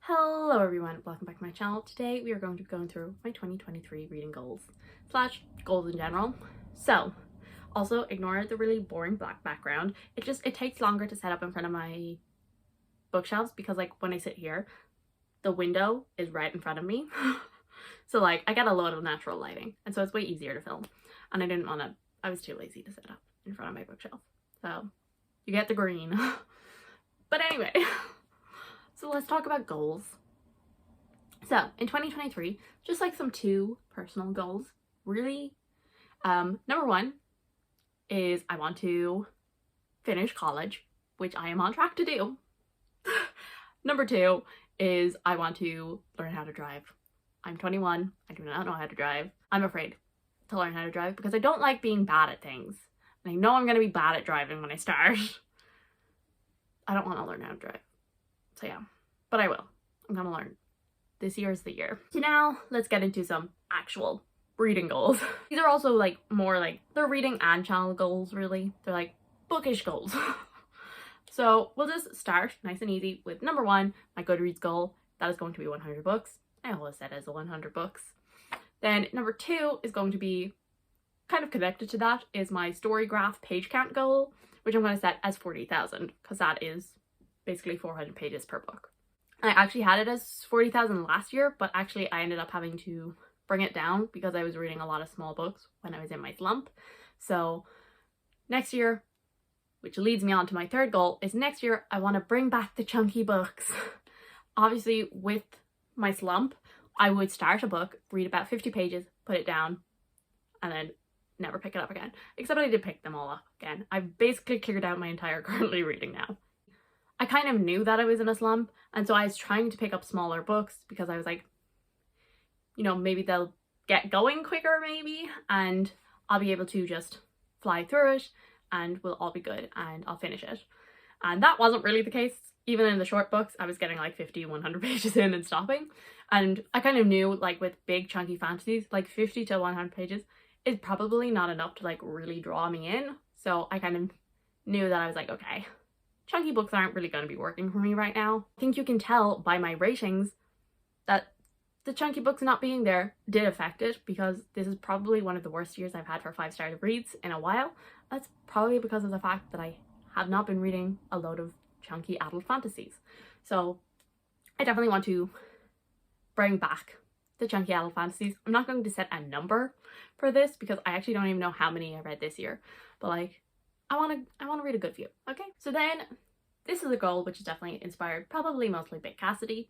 Hello everyone, welcome back to my channel. Today we are going to be going through my 2023 reading goals / goals in general. So also ignore the really boring black background. It takes longer to set up in front of my bookshelves because like when I sit here, the window is right in front of me. So like I get a lot of natural lighting and so it's way easier to film. And I was too lazy to set up in front of my bookshelf. So you get the green. But anyway. So let's talk about goals. So in 2023, just like some two personal goals, really. Number one is I want to finish college, which I am on track to do. Number two is I want to learn how to drive. I'm 21. I do not know how to drive. I'm afraid to learn how to drive because I don't like being bad at things. And I know I'm going to be bad at driving when I start. I don't want to learn how to drive. So yeah, but I will. I'm gonna learn. This year is the year. So now let's get into some actual reading goals. These are also like more like they're reading and channel goals really. They're like bookish goals. So we'll just start nice and easy with number one, my Goodreads goal. That is going to be 100 books. I always said as 100 books. Then number two is going to be kind of connected to that is my story graph page count goal, which I'm going to set as 40,000 because that is basically 400 pages per book. I actually had it as 40,000 last year, but actually I ended up having to bring it down because I was reading a lot of small books when I was in my slump. So next year, which leads me on to my third goal, is next year I want to bring back the chunky books. Obviously with my slump, I would start a book, read about 50 pages, put it down, and then never pick it up again. Except I did pick them all up again. I've basically cleared out my entire currently reading now. I kind of knew that I was in a slump, and so I was trying to pick up smaller books because I was like, you know, maybe they'll get going quicker maybe, and I'll be able to just fly through it and we'll all be good and I'll finish it. And that wasn't really the case. Even in the short books, I was getting like 50, 100 pages in and stopping. And I kind of knew like with big chunky fantasies, like 50 to 100 pages is probably not enough to like really draw me in. So I kind of knew that I was like, okay, chunky books aren't really going to be working for me right now. I think you can tell by my ratings that the chunky books not being there did affect it because this is probably one of the worst years I've had for 5-star reads in a while. That's probably because of the fact that I have not been reading a load of chunky adult fantasies. So I definitely want to bring back the chunky adult fantasies. I'm not going to set a number for this because I actually don't even know how many I read this year. But like, I want to read a good few. Okay, so then this is a goal which is definitely inspired probably mostly by Cassidy,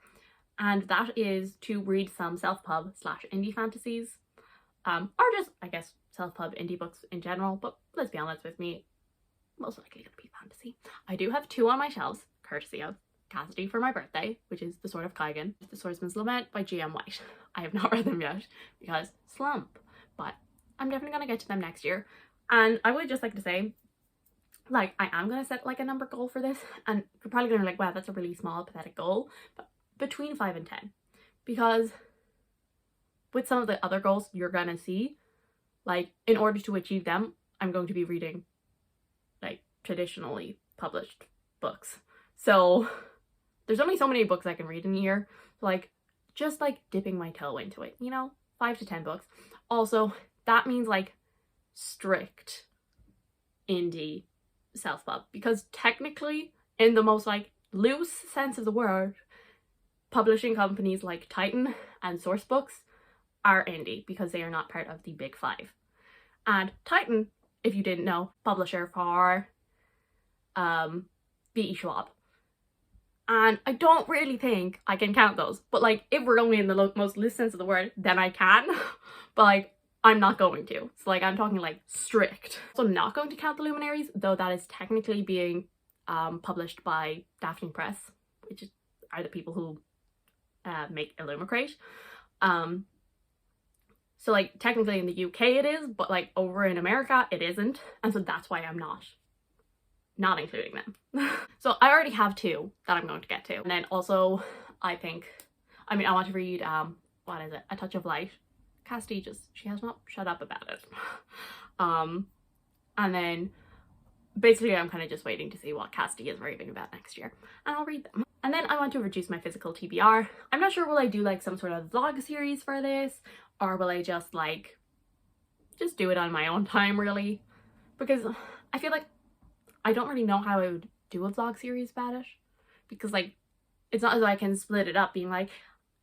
and that is to read some self-pub / indie fantasies, or just I guess self-pub indie books in general. But let's be honest with me, most likely gonna be fantasy. I do have 2 on my shelves, courtesy of Cassidy for my birthday, which is The Sword of Kaigan, The Swordsman's Lament by G.M. White. I have not read them yet because slump, but I'm definitely gonna get to them next year. And I would just like to say, like, I am going to set like a number goal for this, and you're probably going to be like, wow, that's a really small pathetic goal, but between 5 and 10, because with some of the other goals you're going to see, like, in order to achieve them, I'm going to be reading like traditionally published books. So there's only so many books I can read in a year. So like, just like dipping my toe into it, you know, 5 to 10 books. Also, that means like strict indie self-pub, because technically in the most like loose sense of the word, publishing companies like Titan and Source Books are indie because they are not part of the big 5. And Titan, if you didn't know, publisher for B.E. Schwab, and I don't really think I can count those, but like if we're only in the most loose sense of the word, then I can. But like I'm not going to. So like I'm talking like strict. So I'm not going to count the Luminaries, though that is technically being published by Daphne Press, which are the people who make Illumicrate. So like technically in the UK it is, but like over in America it isn't. And so that's why I'm not including them. So I already have 2 that I'm going to get to. And then also I want to read, what is it? A Touch of Light. Cassidy she has not shut up about it. And then basically I'm kind of just waiting to see what Cassidy is raving about next year, and I'll read them. And then I want to reduce my physical TBR. I'm not sure, will I do like some sort of vlog series for this, or will I just do it on my own time, really? Because I feel like I don't really know how I would do a vlog series about it, because like it's not as though I can split it up being like,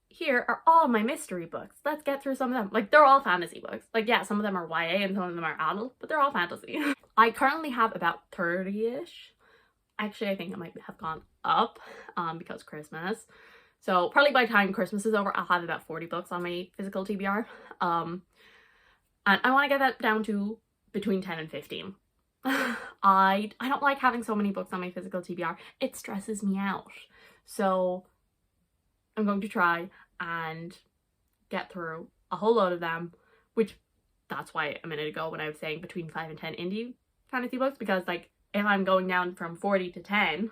here are all my mystery books, let's get through some of them. Like, they're all fantasy books. Like, yeah, some of them are YA and some of them are adult, but they're all fantasy. I currently have about 30-ish. Actually, I think it might have gone up because Christmas. So probably by the time Christmas is over, I'll have about 40 books on my physical TBR. And I want to get that down to between 10 and 15. I don't like having so many books on my physical TBR. It stresses me out. So I'm going to try and get through a whole load of them, which that's why a minute ago when I was saying between 5 and 10 indie fantasy books, because like if I'm going down from 40 to 10,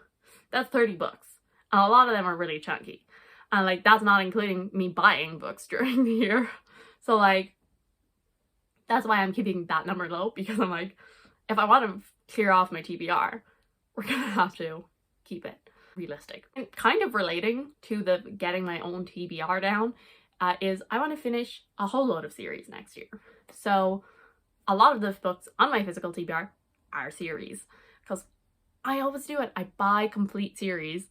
that's 30 books. And a lot of them are really chunky. And like that's not including me buying books during the year. So like that's why I'm keeping that number low, because I'm like, if I want to clear off my TBR, we're gonna have to keep it realistic. And kind of relating to the getting my own TBR down is I want to finish a whole load of series next year. So a lot of the books on my physical TBR are series, because I always do it. I buy complete series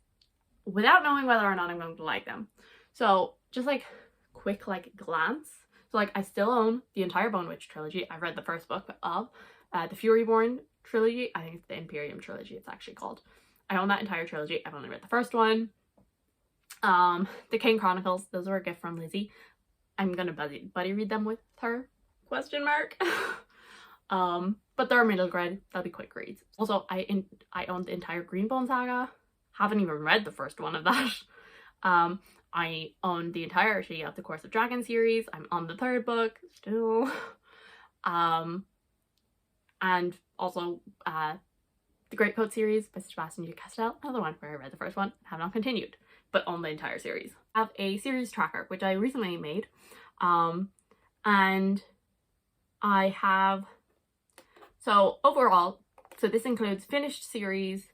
without knowing whether or not I'm going to like them. So just like quick like glance. So like I still own the entire Bone Witch trilogy. I've read the first book of the Furyborn trilogy. I think it's the Imperium trilogy it's actually called. I own that entire trilogy. I've only read the first one. The King Chronicles, those were a gift from Lizzie. I'm gonna buddy read them with her, question mark. But they're middle grade, they'll be quick reads. Also, I own the entire Greenbone saga. Haven't even read the first one of that. I own the entirety of the Course of Dragon series. I'm on the third book still. And also the Great Coat series by Sebastian de Castell, another one where I read the first one, have not continued, but own the entire series. I have a series tracker, which I recently made, and I have, so overall, so this includes finished series,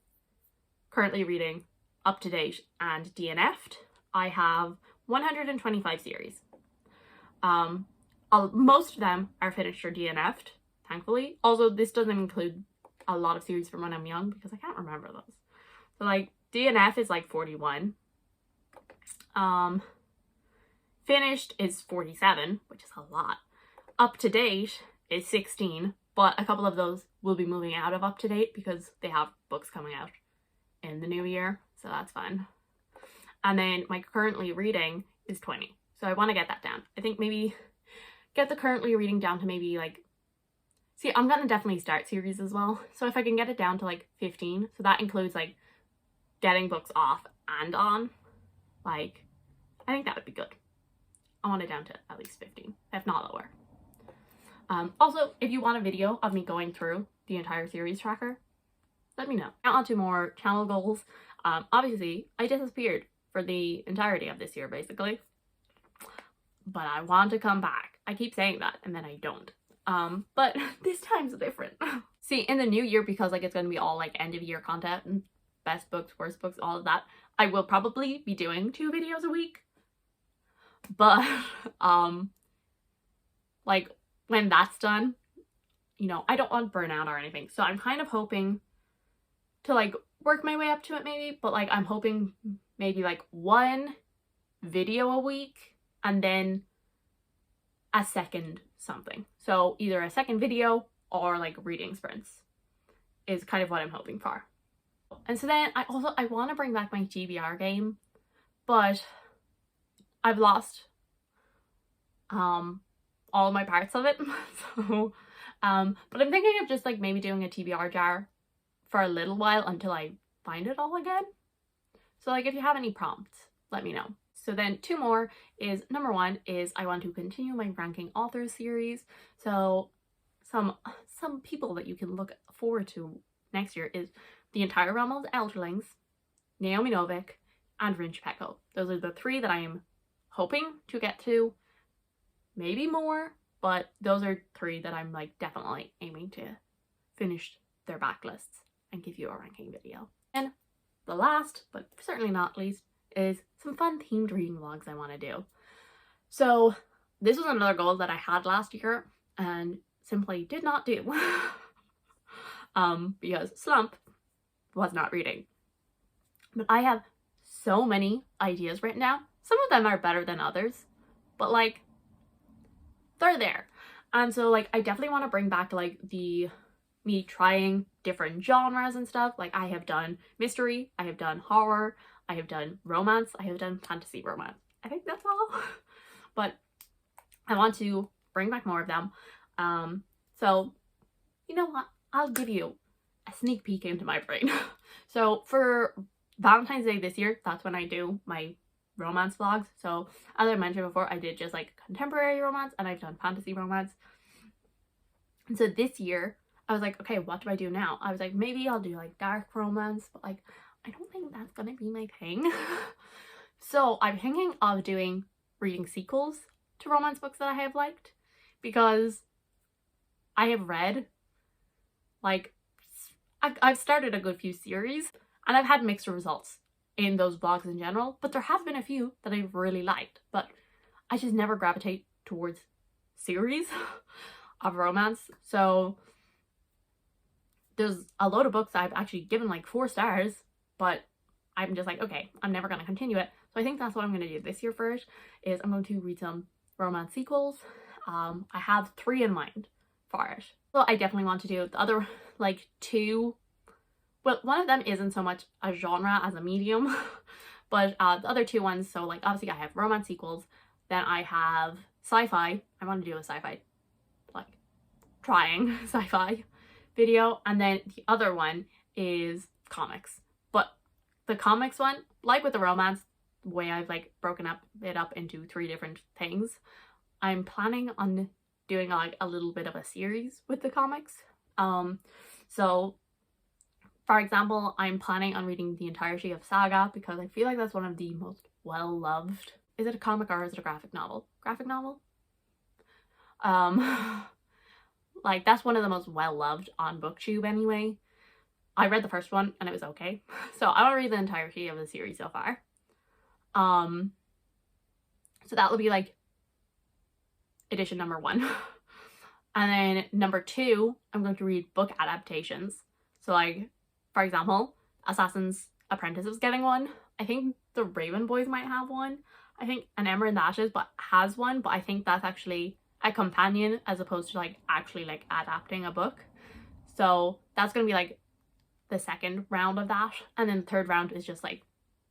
currently reading, up to date, and DNF'd. I have 125 series. Most of them are finished or DNF'd, thankfully. Also, this doesn't include a lot of series from when I'm young, because I can't remember those. So like DNF is like 41. Finished is 47, which is a lot. Up to date is 16, but a couple of those will be moving out of up to date because they have books coming out in the new year, so that's fun. And then my currently reading is 20, so I want to get that down. I think maybe get the currently reading down to maybe like, see, I'm gonna definitely start series as well, so if I can get it down to like 15, so that includes like getting books off and on, like I think that would be good. I want it down to at least 15, if not lower. Also, if you want a video of me going through the entire series tracker, let me know. Now on to more channel goals. Obviously, I disappeared for the entirety of this year, basically. But I want to come back. I keep saying that, and then I don't. But this time's different. See, in the new year, because like it's going to be all like end of year content and best books, worst books, all of that, I will probably be doing 2 videos a week. But, like, when that's done, you know, I don't want burnout or anything. So I'm kind of hoping to, like, work my way up to it maybe. But, like, I'm hoping maybe, like, 1 video a week and then a second something. So either a second video or, like, reading sprints is kind of what I'm hoping for. And so then I want to bring back my TBR game, but I've lost all of my parts of it. So but I'm thinking of just like maybe doing a TBR jar for a little while until I find it all again. So like if you have any prompts, let me know. So then 2 more is, number 1 is I want to continue my ranking authors series. So some people that you can look forward to next year is the entire realm of the Elderlings, Naomi Novik, and Rin Chapeko. Those are the 3 that I am hoping to get to, maybe more, but those are 3 that I'm like definitely aiming to finish their backlists and give you a ranking video. And the last, but certainly not least, is some fun themed reading vlogs I want to do. So this was another goal that I had last year and simply did not do because slump was not reading. But I have so many ideas written down. Some of them are better than others, but like they're there. And so like I definitely want to bring back like me trying different genres and stuff. Like I have done mystery, I have done horror, I have done romance, I have done fantasy romance. I think that's all. But I want to bring back more of them. So you know what? I'll give you a sneak peek into my brain. So for Valentine's Day this year, that's when I do my romance vlogs. So as I mentioned before, I did just like contemporary romance and I've done fantasy romance. And so this year I was like, okay, what do I do now? I was like, maybe I'll do like dark romance, but like I don't think that's gonna be my thing. So I'm thinking of reading sequels to romance books that I have liked, because I have read like I've started a good few series and I've had mixed results in those blogs in general, but there have been a few that I've really liked, but I just never gravitate towards series of romance. So there's a load of books I've actually given like 4 stars, but I'm just like, okay, I'm never going to continue it. So I think that's what I'm going to do this year first, is I'm going to read some romance sequels. I have 3 in mind for it. So I definitely want to do the other like 2. Well, one of them isn't so much a genre as a medium, but the other 2 ones, so like obviously I have romance sequels, then I have sci-fi. I want to do a sci-fi, like trying sci-fi video, and then the other one is comics. But the comics one, like with the romance, the way I've like broken it up into 3 different things, I'm planning on doing like a little bit of a series with the comics. So for example, I'm planning on reading the entirety of Saga because I feel like that's one of the most well-loved. Is it a comic or is it a graphic novel? Graphic novel? Like that's one of the most well-loved on BookTube anyway. I read the first one and it was okay. So I want to read the entirety of the series so far. So that will be like edition number 1. And then number 2, I'm going to read book adaptations. So like, for example, Assassin's Apprentice is getting one. I think the Raven Boys might have one. I think An Ember in the Ashes has one, but I think that's actually a companion as opposed to like actually like adapting a book. So that's going to be like the second round of that. And then the third round is just like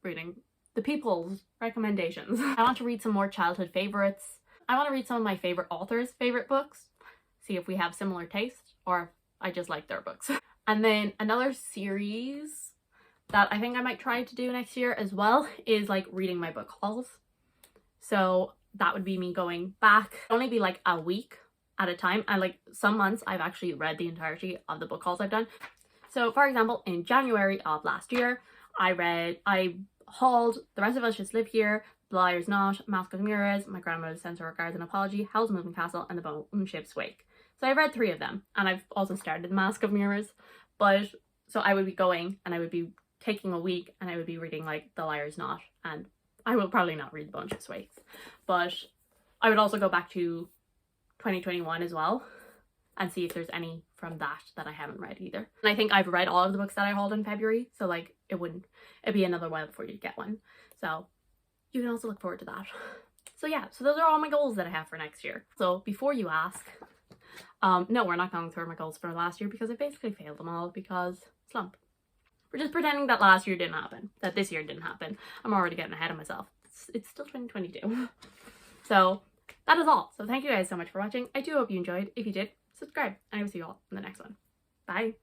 reading the people's recommendations. I want to read some more childhood favorites. I want to read some of my favorite authors' favorite books. See if we have similar taste or if I just like their books. And then another series that I think I might try to do next year as well is like reading my book hauls. So that would be me going back. It'll only be like a week at a time. And like some months I've actually read the entirety of the book hauls I've done. So for example, in January of last year, I hauled The Rest of Us Just Live Here, The Liar's Knot, Mask of Mirrors, My Grandmother Sends Her Regards and Apology, Howl's Moving Castle, and The Bone Ship's Wake. So I've read 3 of them, and I've also started Mask of Mirrors. But so I would be going and I would be taking a week and I would be reading like The Liar's Knot, and I will probably not read The Bone Ship's Wake. But I would also go back to 2021 as well and see if there's any from that I haven't read either. And I think I've read all of the books that I hauled in February, so like it'd be another while before you get one. So you can also look forward to that. So yeah, so those are all my goals that I have for next year. So before you ask, no, we're not going through my goals for last year because I basically failed them all because slump. We're just pretending that last year didn't happen, that this year didn't happen. I'm already getting ahead of myself. It's still 2022. So that is all. So thank you guys so much for watching. I do hope you enjoyed. If you did, subscribe, and I will see you all in the next one. Bye.